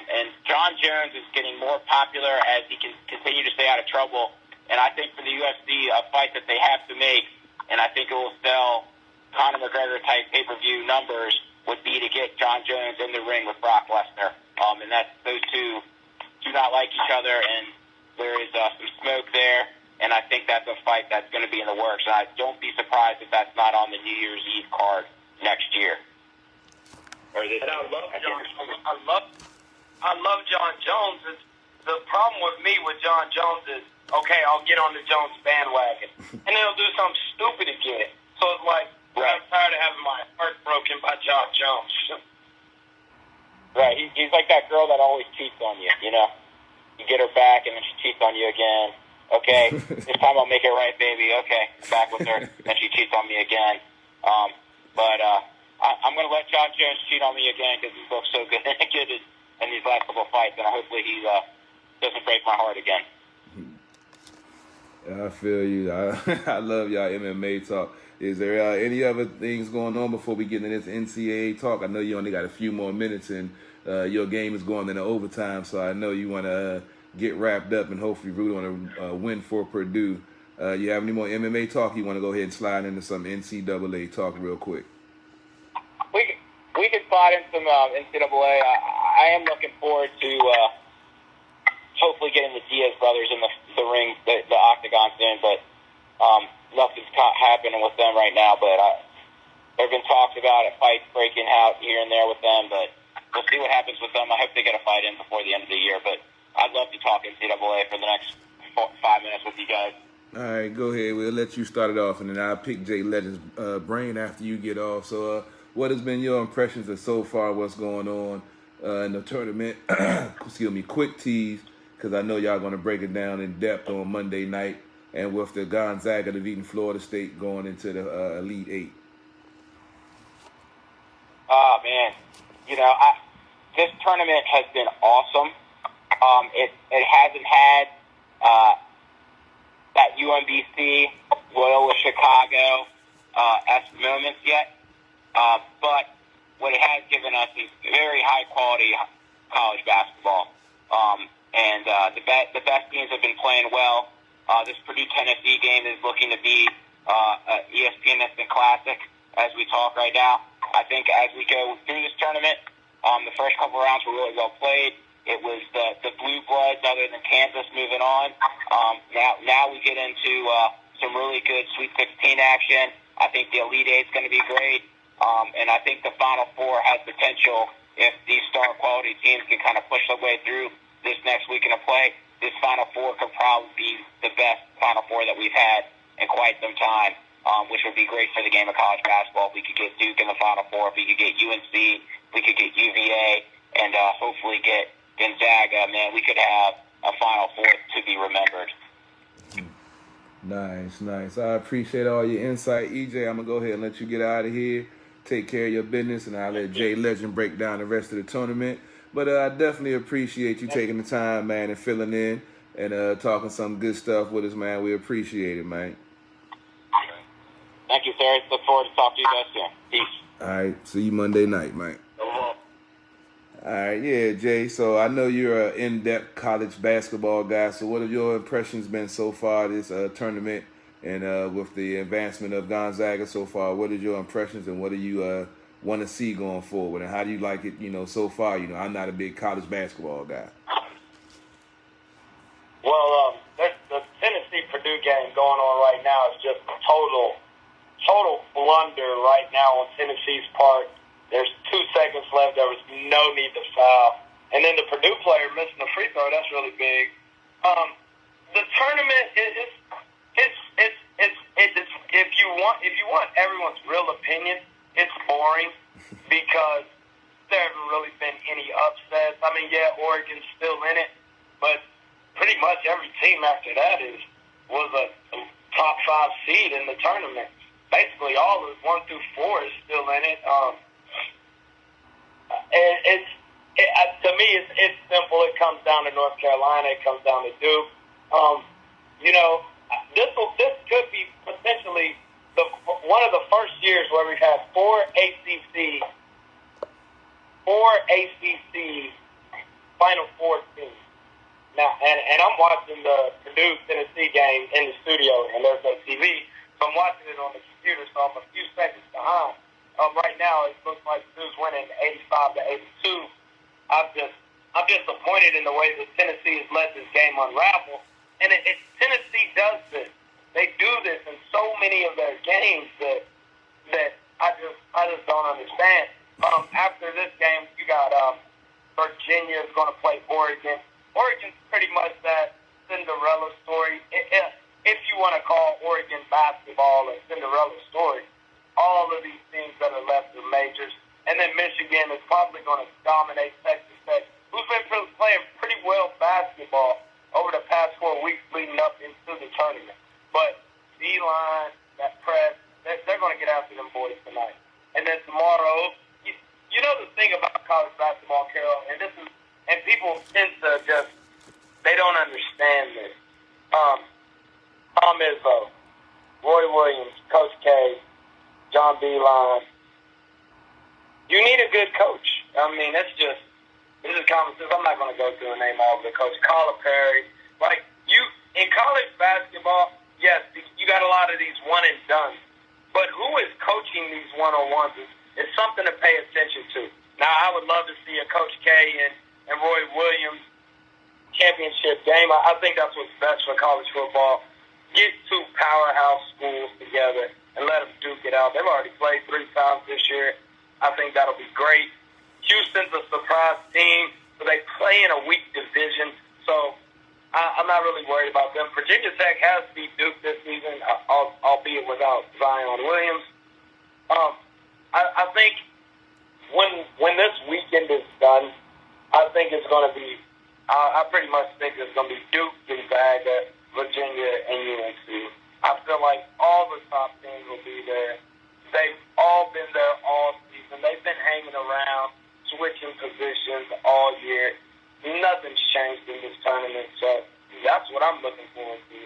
And John Jones is getting more popular as he can continue to stay out of trouble. And I think for the UFC, a fight that they have to make, and I think it will sell Conor McGregor type pay-per-view numbers, would be to get John Jones in the ring with Brock Lesnar. And those two do not like each other, and there is some smoke there. And I think that's a fight that's going to be in the works. And I don't be surprised if that's not on the New Year's Eve card next year. Or this And year. I love John Jones. The problem with me with John Jones is, okay, I'll get on the Jones bandwagon, and then he'll do something stupid again. So it's like, I'm tired of having my heart broken by John Jones. Right, he's like that girl that always cheats on you, You get her back, and then she cheats on you again. Okay, this time I'll make it right, baby. Okay, back with her, then she cheats on me again. But I'm going to let John Jones cheat on me again because he looks so good in these last couple of fights, and hopefully he doesn't break my heart again. I feel you. I love y'all MMA talk. Is there any other things going on before we get into this NCAA talk? I know you only got a few more minutes, and your game is going into overtime, so I know you want to get wrapped up and hopefully root on a win for Purdue. You have any more MMA talk? You want to go ahead and slide into some NCAA talk real quick? We could slide in some NCAA. I I am looking forward to hopefully getting the Diaz brothers in the ring, the octagon soon, but nothing's happening with them right now. But there have been talks about a fight breaking out here and there with them, but we'll see what happens with them. I hope they get a fight in before the end of the year, but I'd love to talk NCAA for the next 5 minutes with you guys. All right, go ahead. We'll let you start it off, and then I'll pick J.Legend's brain after you get off. So what has been your impressions of so far what's going on in the tournament? Excuse me, quick tease, because I know y'all going to break it down in depth on Monday night, and with the Gonzaga defeating Florida State going into the Elite Eight. Oh, man. This tournament has been awesome. It hasn't had that UMBC, Loyola Chicago moments yet. But what it has given us is very high-quality college basketball. And the best teams have been playing well. This Purdue-Tennessee game is looking to be an ESPN Instant Classic as we talk right now. I think as we go through this tournament, the first couple rounds were really well played. It was the blue bloods other than Kansas moving on. Now we get into some really good Sweet 16 action. I think the Elite Eight is going to be great. And I think the Final Four has potential if these star quality teams can kind of push their way through this next weekend of play. This Final Four could probably be the best Final Four that we've had in quite some time, which would be great for the game of college basketball. If we could get Duke in the Final Four, if we could get UNC, if we could get UVA, and hopefully get Gonzaga, man, we could have a Final Four to be remembered. Nice. I appreciate all your insight. EJ, I'm going to go ahead and let you get out of here. Take care of your business, and I'll let J.Legend break down the rest of the tournament. But I definitely appreciate you taking the time, man, and filling in and talking some good stuff with us, man. We appreciate it, man. Thank you, sir. Look forward to talking to you guys soon. Peace. All right. See you Monday night, man. All right, yeah, Jay. So I know you're an in-depth college basketball guy. So what have your impressions been so far this tournament, and with the advancement of Gonzaga so far? What are your impressions, and what do you want to see going forward, and how do you like it? So far. I'm not a big college basketball guy. Well, the Tennessee-Purdue game going on right now is just a total blunder right now on Tennessee's part. There's 2 seconds left. There was no need to foul. And then the Purdue player missing the free throw, that's really big. The tournament is if you want everyone's real opinion, it's boring because there haven't really been any upsets. I mean, yeah, Oregon's still in it, but pretty much every team after that was a top 5 seed in the tournament. Basically, all of 1 through 4 is still in it. To me, it's simple. It comes down to North Carolina. It comes down to Duke. This could be potentially one of the first years where we've had 4 ACC Final Four teams. Now, and I'm watching the Purdue Tennessee game in the studio, and there's no TV, so I'm watching it on the computer. So I'm a few seconds behind. Right now, it looks like Purdue's winning 85-82. I'm disappointed in the way that Tennessee has let this game unravel. And Tennessee does this. They do this in so many of their games that I just don't understand. After this game, you got Virginia is going to play Oregon. Oregon's pretty much that Cinderella story. If you want to call Oregon basketball a Cinderella story, all of these teams that are left are majors. And then Michigan is probably going to dominate Texas Tech, who's been playing pretty well basketball over the past 4 weeks leading up into the tournament. But D-line, that press, they're going to get after them boys tonight. And then tomorrow, you know the thing about college basketball, Carol, and people tend to just, they don't understand this. Tom Izzo, Roy Williams, Coach K, John Beilein. You need a good coach. I mean, this is common sense. I'm not going to go through and name all of the coaches. Calipari. Like, in college basketball, yes, you got a lot of these one and done. But who is coaching these one-on-ones is something to pay attention to. Now, I would love to see a Coach K and Roy Williams championship game. I think that's what's best for college football. Get two powerhouse schools together and let them duke it out. They've already played 3 times this year. I think that'll be great. Houston's a surprise team, but they play in a weak division, so I'm not really worried about them. Virginia Tech has beat Duke this season, albeit without Zion Williams. I think when this weekend is done, I think it's going to be, I pretty much think it's going to be Duke, Gonzaga, Virginia, and UNC. I feel like all the top teams will be there. They've all been there all season. They've been hanging around, switching positions all year. Nothing's changed in this tournament, so that's what I'm looking forward to.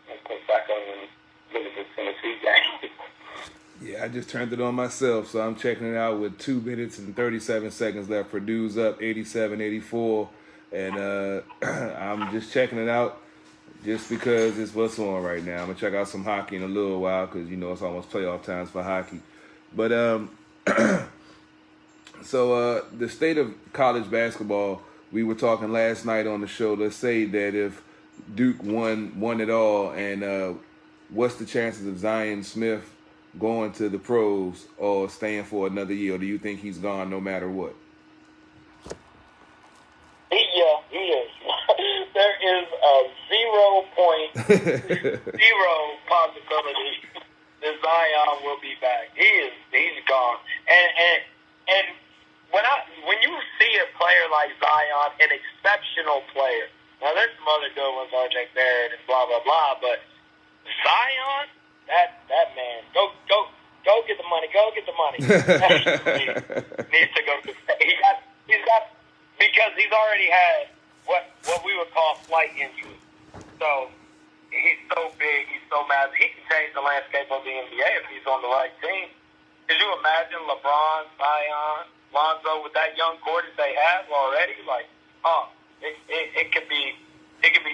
Let's put back on and look at this Tennessee game. Yeah, I just turned it on myself, so I'm checking it out with 2 minutes and 37 seconds left. Purdue's up 87-84, and I'm just checking it out just because it's what's on right now. I'm going to check out some hockey in a little while because, you know, it's almost playoff times for hockey. But so the state of college basketball, we were talking last night on the show. Let's say that if Duke won it all, and what's the chances of Zion Smith going to the pros or staying for another year? Or do you think he's gone no matter what? Yeah, he is. There is a 0.0 possibility that Zion will be back. He's gone. And when you see a player like Zion, an exceptional player, now there's some other good ones, RJ Barrett and blah blah blah, but Zion, that man, go get the money, needs to go. He's got because he's already had what we would call flight injury. So he's so big, he's so massive. He can change the landscape of the NBA if he's on the right team. Could you imagine LeBron, Zion, Lonzo with that young core that they have already? Like, it could be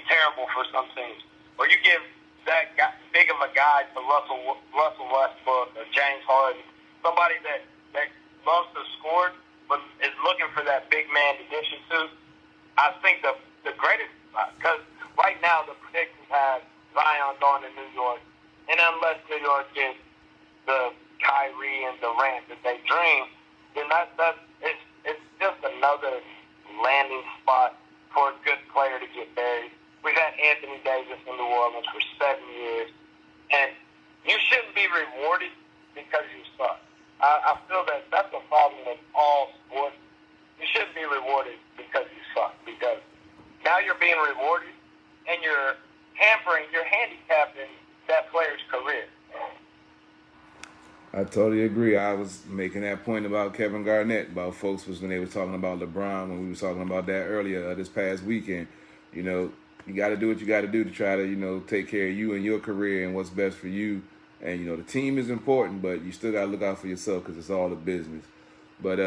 terrible for some teams. Or you give that guy, big of a guy to Russell Westbrook or James Harden, somebody that loves to score but is looking for that big man addition too. I think the greatest, because right now the predictions have Zion going to New York, and unless New York gets the Kyrie and Durant that they dream, then it's just another landing spot for a good player to get buried. We've had Anthony Davis in New Orleans for 7 years, and you shouldn't be rewarded because you suck. I feel that's a problem in all sports. You shouldn't be rewarded because you suck, because now you're being rewarded and you're handicapping that player's career. I totally agree. I was making that point about Kevin Garnett, about folks when they were talking about LeBron, when we were talking about that earlier this past weekend. You know, you got to do what you got to do to try to, you know, take care of you and your career and what's best for you. And, you know, the team is important, but you still got to look out for yourself because it's all the business. But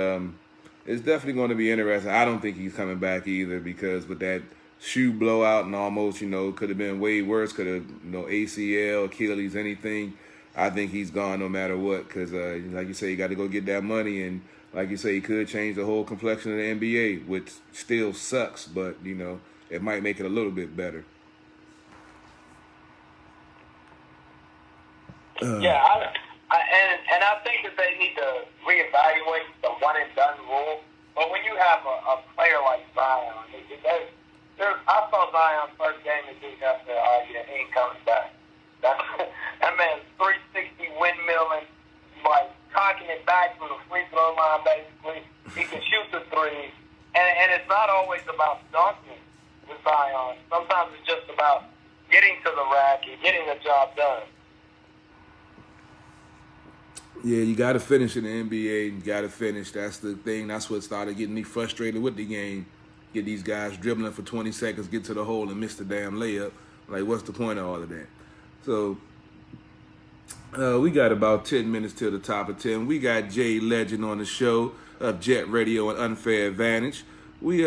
it's definitely going to be interesting. I don't think he's coming back either, because with that shoe blowout and almost, you know, could have been way worse, could have, you know, ACL, Achilles, anything. I think he's gone no matter what, because, like you say, you got to go get that money. And like you say, he could change the whole complexion of the NBA, which still sucks, but, you know, it might make it a little bit better. Yeah, and I think that they need to reevaluate the one and done rule. But when you have a player like Zion, I saw Zion's first game and dude, I said, oh yeah, he ain't coming back. That man's 360 windmilling, like cocking it back from the free throw line basically. He can shoot the three, and it's not always about dunking with Zion. Sometimes it's just about getting to the rack and getting the job done. Yeah, you got to finish in the NBA. You got to finish. That's the thing. That's what started getting me frustrated with the game. Get these guys dribbling for 20 seconds, get to the hole, and miss the damn layup. Like, what's the point of all of that? So, we got about 10 minutes till the top of 10. We got J.Legend on the show of Jet Radio and Unfair Advantage. We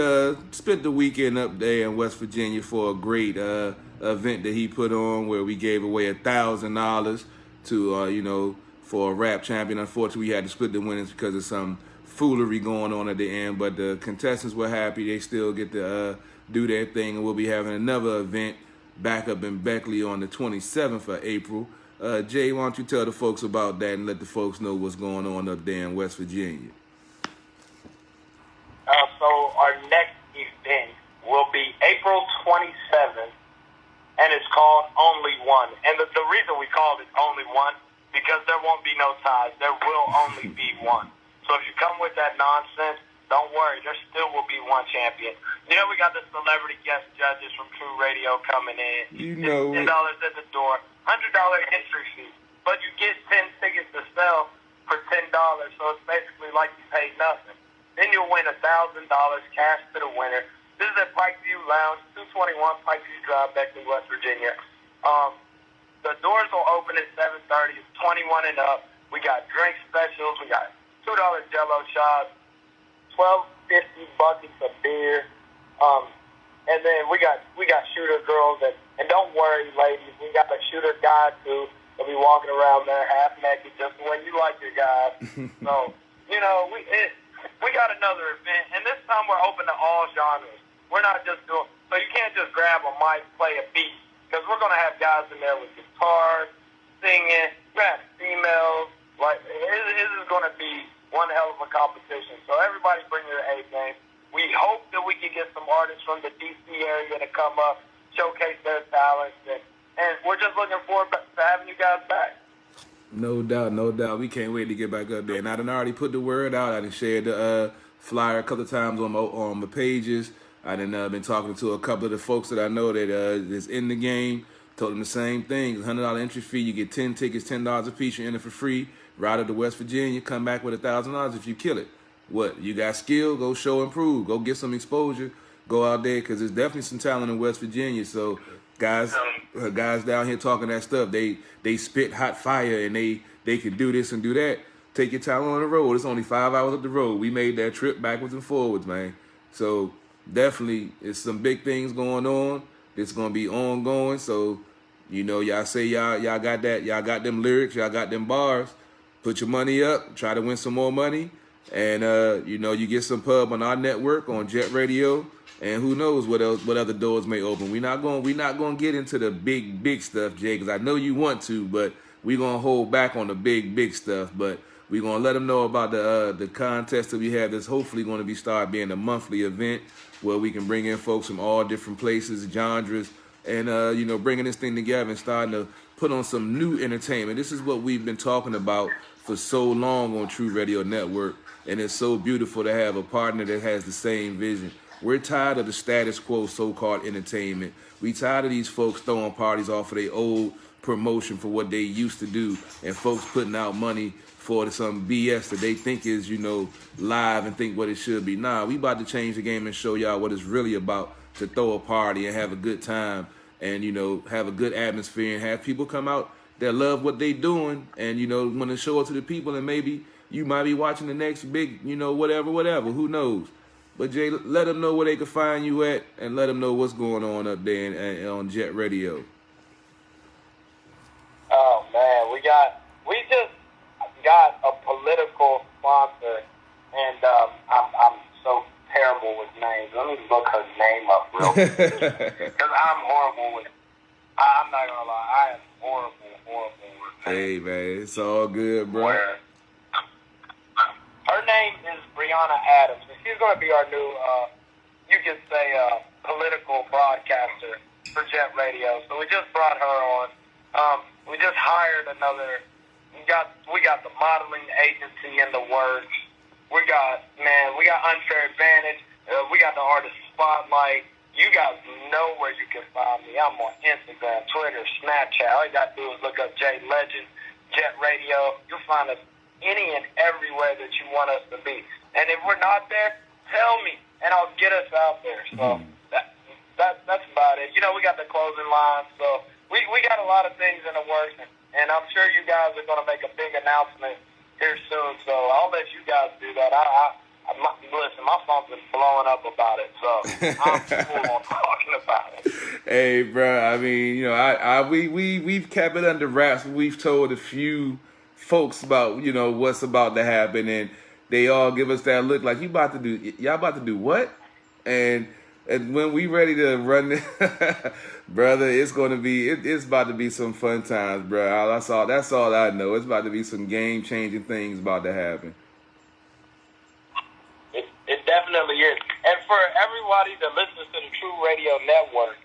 spent the weekend up there in West Virginia for a great event that he put on, where we gave away $1,000 to, you know, for a rap champion. Unfortunately, we had to split the winnings because of some foolery going on at the end, but the contestants were happy. They still get to do their thing, and we'll be having another event back up in Beckley on the 27th of April. Jay, why don't you tell the folks about that and let the folks know what's going on up there in West Virginia? So our next event will be April 27th, and it's called Only One. And the reason we call it Only One, because there won't be no ties. There will only be one. So if you come with that nonsense, don't worry. There still will be one champion. You know, we got the celebrity guest judges from True Radio coming in. You know $10 at the door, $100 entry fee. But you get 10 tickets to sell for $10, so it's basically like you paid nothing. Then you'll win $1,000 cash to the winner. This is at Pikeview Lounge, 221 Pikeview Drive, Beckley, West Virginia. The doors will open at 7:30. It's 21 and up. We got drink specials. We got $2 Jello shots, $12.50 buckets of beer, and then we got shooter girls. And don't worry, ladies, we got a shooter guy too. They'll be walking around there half naked, just the way you like your guys. So you know we got another event, and this time we're open to all genres. We're not just doing, so you can't just grab a mic, play a beat, because we're going to have guys in there with guitars, singing, we're going to have females. Like, this is going to be one hell of a competition. So everybody bring your A game. We hope that we can get some artists from the D.C. area to come up, showcase their talents, and we're just looking forward to having you guys back. No doubt, no doubt. We can't wait to get back up there. And I done already put the word out. I done shared the flyer a couple of times on my pages. I done been talking to a couple of the folks that I know that is in the game. Told them the same thing. $100 entry fee. You get 10 tickets, $10 a piece. You enter for free. Ride up to West Virginia. Come back with $1,000 if you kill it. What? You got skill? Go show and prove. Go get some exposure. Go out there, because there's definitely some talent in West Virginia. So guys down here talking that stuff, they spit hot fire, and they can do this and do that. Take your talent on the road. It's only 5 hours up the road. We made that trip backwards and forwards, man. So definitely, it's some big things going on. It's gonna be ongoing. So, you know, y'all say y'all got that, y'all got them lyrics, y'all got them bars. Put your money up, try to win some more money, and you know, you get some pub on our network on Jet Radio, and who knows what other doors may open. We're not gonna get into the big stuff, Jay, because I know you want to, but we're gonna hold back on the big stuff. But we're gonna let them know about the contest that we have. That's hopefully going to start being a monthly event where we can bring in folks from all different places, genres, and you know, bringing this thing together and starting to put on some new entertainment. This is what we've been talking about for so long on True Radio Network, and it's so beautiful to have a partner that has the same vision. We're tired of the status quo so-called entertainment. We tired of these folks throwing parties off of their old promotion for what they used to do, and folks putting out money for some BS that they think is, you know, live and think what it should be. Nah, we about to change the game and show y'all what it's really about, to throw a party and have a good time and, you know, have a good atmosphere and have people come out that love what they doing and, you know, want to show it to the people, and maybe you might be watching the next big, you know, whatever, who knows. But Jay, let them know where they can find you at, and let them know what's going on up there and on Jet Radio. Oh man, we just got a political sponsor, and I'm so terrible with names. Let me look her name up real quick, because I'm horrible with. I'm not gonna lie, I am horrible with names. Hey man, it's all good, bro. Her name is Brianna Adams, and she's going to be our new, you could say, political broadcaster for Jet Radio. So we just brought her on. We just hired another. We got the modeling agency in the works. We got Unfair Advantage. We got the Artist Spotlight. You guys know where you can find me. I'm on Instagram, Twitter, Snapchat. All you got to do is look up J.Legend, Jet Radio. You'll find us any and everywhere that you want us to be. And if we're not there, tell me, and I'll get us out there. So that's about it. You know, we got the closing line, so we got a lot of things in the works, and I'm sure you guys are going to make a big announcement here soon. So I'll let you guys do that. Listen, my phone's been blowing up about it, so I'm full on talking about it. Hey, bro, I mean, you know, we've kept it under wraps. We've told a few folks about, you know, what's about to happen, and they all give us that look like y'all about to do what? And when we ready to run, brother, it's about to be some fun times, bro. That's all I know. It's about to be some game changing things about to happen. It definitely is. And for everybody that listens to the True Radio Network,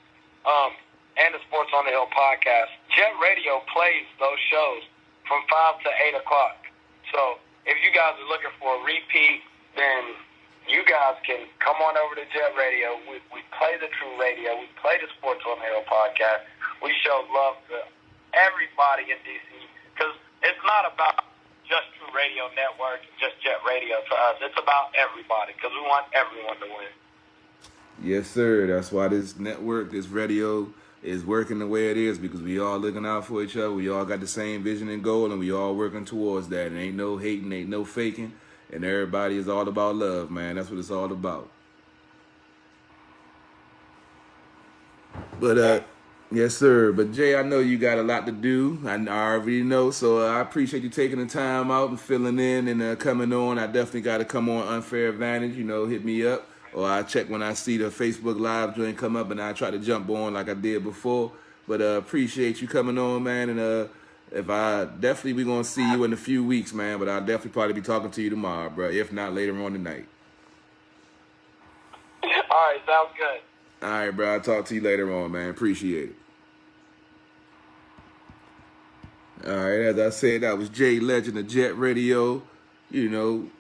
and the Sports on the Hill podcast, Jet Radio plays those shows from 5 to 8 o'clock. So if you guys are looking for a repeat, then you guys can come on over to Jet Radio. We play the True Radio. We play the Sports on the Hill podcast. We show love to everybody in D.C. because it's not about just True Radio Network, just Jet Radio to us. It's about everybody because we want everyone to win. Yes, sir. That's why this network, this radio, is working the way it is, because we all looking out for each other. We all got the same vision and goal, and we all working towards that. And ain't no hating, ain't no faking, and everybody is all about love, man. That's what it's all about. But yes, sir. But Jay, I know you got a lot to do. I already know, so I appreciate you taking the time out and filling in and coming on. I definitely got to come on Unfair Advantage. Hit me up. Or I check when I see the Facebook Live joint come up, and I try to jump on like I did before. But appreciate you coming on, man. And we gonna see you in a few weeks, man. But I'll definitely probably be talking to you tomorrow, bro. If not, later on tonight. All right, sounds good. All right, bro. I'll talk to you later on, man. Appreciate it. All right, as I said, that was JLegend of Jet Radio.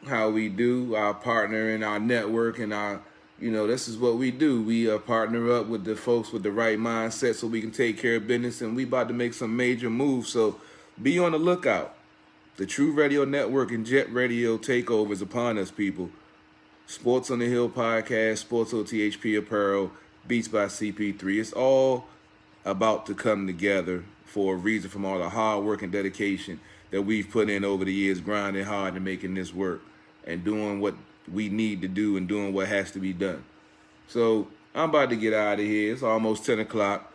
How we do, our partner in our network, and this is what we do. We partner up with the folks with the right mindset so we can take care of business, and we about to make some major moves. So be on the lookout. The True Radio Network and Jet Radio takeover is upon us, people. Sports on the Hill podcast, SportsOTHP apparel, Beats by CP3. It's all about to come together for a reason, from all the hard work and dedication that we've put in over the years, grinding hard and making this work and doing what we need to do and doing what has to be done. So I'm about to get out of here. It's almost 10 o'clock.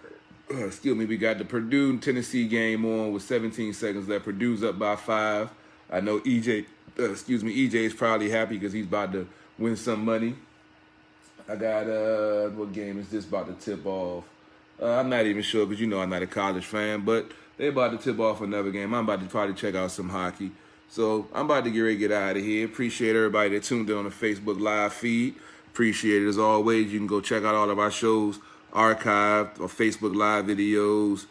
Excuse me. We got the Purdue-Tennessee game on with 17 seconds left. Purdue's up by 5. I know EJ is probably happy because he's about to win some money. I got, what game is this about to tip off? I'm not even sure because I'm not a college fan, but they're about to tip off another game. I'm about to probably check out some hockey. So I'm about to get ready to get out of here. Appreciate everybody that tuned in on the Facebook Live feed. Appreciate it as always. You can go check out all of our shows archived or Facebook Live videos.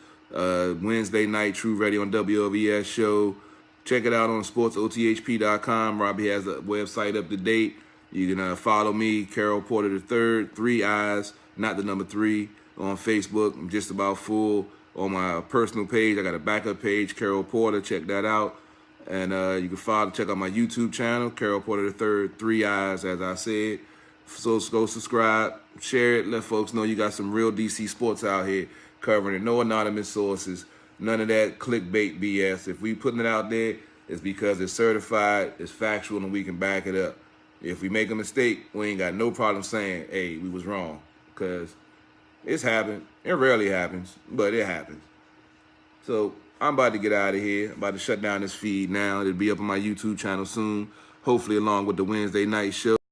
Wednesday night True Radio on WOVS show. Check it out on SportsOTHP.com. Robbie has the website up to date. You can follow me, Carol Porter III, 3 eyes, not the number 3, on Facebook. I'm just about full. On my personal page, I got a backup page, Carol Porter. Check that out. And you can check out my YouTube channel, Carol Porter III, 3 eyes, as I said. So go subscribe, share it, let folks know you got some real DC sports out here covering it. No anonymous sources, none of that clickbait BS. If we putting it out there, it's because it's certified, it's factual, and we can back it up. If we make a mistake, we ain't got no problem saying, hey, we was wrong, because it's happened. It rarely happens, but it happens. So I'm about to get out of here. I'm about to shut down this feed now. It'll be up on my YouTube channel soon, hopefully along with the Wednesday night show.